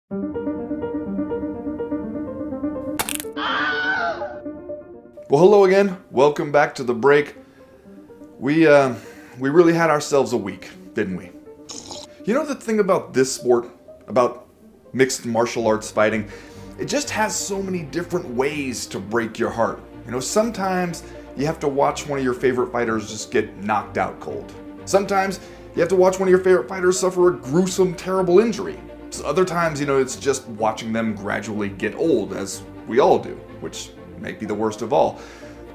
Well, hello again. Welcome back to the break. We really had ourselves a week, didn't we? You know the thing about this sport, about mixed martial arts fighting, it just has so many different ways to break your heart. You know, sometimes you have to watch one of your favorite fighters just get knocked out cold. Sometimes you have to watch one of your favorite fighters suffer a gruesome, terrible injury. So other times, you know, it's just watching them gradually get old, as we all do, which may be the worst of all.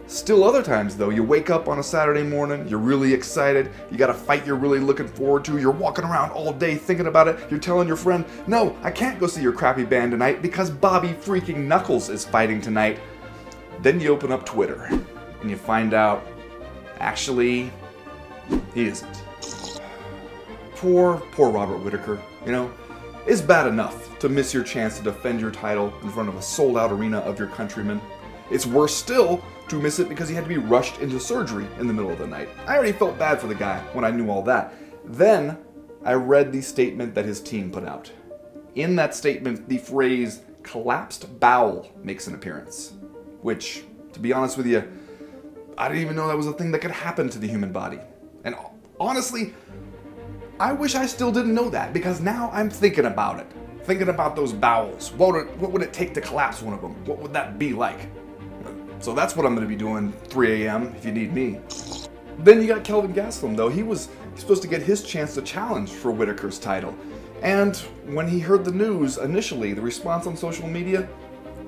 Still other times though, you wake up on a Saturday morning, you're really excited, you got a fight you're really looking forward to, you're walking around all day thinking about it, you're telling your friend, no, I can't go see your crappy band tonight because Bobby freaking Knuckles is fighting tonight. Then you open up Twitter and you find out, actually, he isn't. Poor Robert Whittaker, you know? It's bad enough to miss your chance to defend your title in front of a sold-out arena of your countrymen. It's worse still to miss it because he had to be rushed into surgery in the middle of the night. I already felt bad for the guy when I knew all that. Then I read the statement that his team put out. In that statement, the phrase collapsed bowel makes an appearance. Which, to be honest with you, I didn't even know that was a thing that could happen to the human body. And honestly, I wish I still didn't know that, because now I'm thinking about it. Thinking about those bowels. What would it take to collapse one of them? What would that be like? So that's what I'm going to be doing 3 a.m. if you need me. Then you got Kelvin Gastelum, though. He's supposed to get his chance to challenge for Whittaker's title. And when he heard the news initially, the response on social media,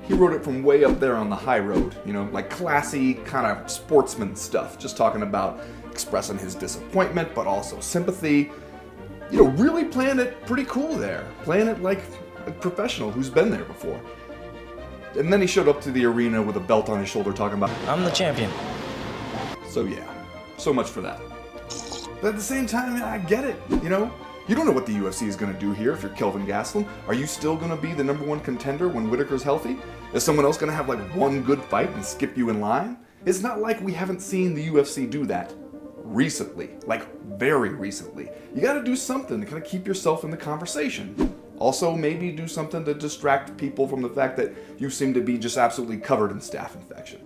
he wrote it from way up there on the high road. You know, like classy kind of sportsman stuff. Just talking about expressing his disappointment, but also sympathy. You know, really playing it pretty cool there. Playing it like a professional who's been there before. And then he showed up to the arena with a belt on his shoulder talking about, I'm the champion. So yeah, so much for that. But at the same time, I get it, you know? You don't know what the UFC is going to do here if you're Kelvin Gastelum. Are you still going to be the #1 contender when Whittaker's healthy? Is someone else going to have like one good fight and skip you in line? It's not like we haven't seen the UFC do that recently, like very recently. You got to do something to kind of keep yourself in the conversation. Also, maybe do something to distract people from the fact that you seem to be just absolutely covered in staph infection.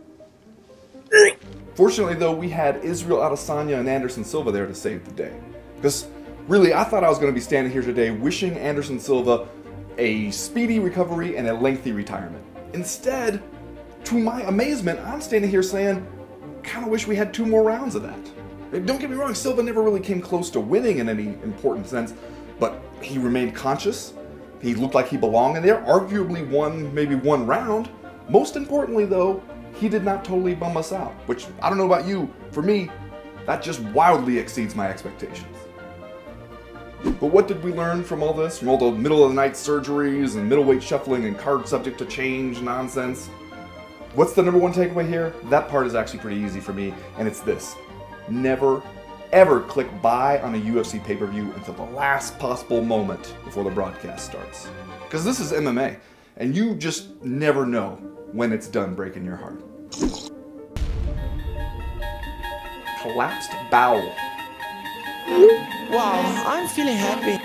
Fortunately, though, we had Israel Adesanya and Anderson Silva there to save the day. Because, really, I thought I was going to be standing here today wishing Anderson Silva a speedy recovery and a lengthy retirement. Instead, to my amazement, I'm standing here saying, kind of wish we had 2 more rounds of that. Don't get me wrong, Silva never really came close to winning in any important sense, but he remained conscious. He looked like he belonged in there, arguably won maybe 1 round. Most importantly though, he did not totally bum us out, which I don't know about you, for me, that just wildly exceeds my expectations. But what did we learn from all this? From all the middle of the night surgeries and middleweight shuffling and card subject to change nonsense? What's the #1 takeaway here? That part is actually pretty easy for me, and it's this. Never, ever click buy on a UFC pay-per-view until the last possible moment before the broadcast starts. Because this is MMA, and you just never know when it's done breaking your heart. Collapsed bowel. Wow, I'm feeling happy.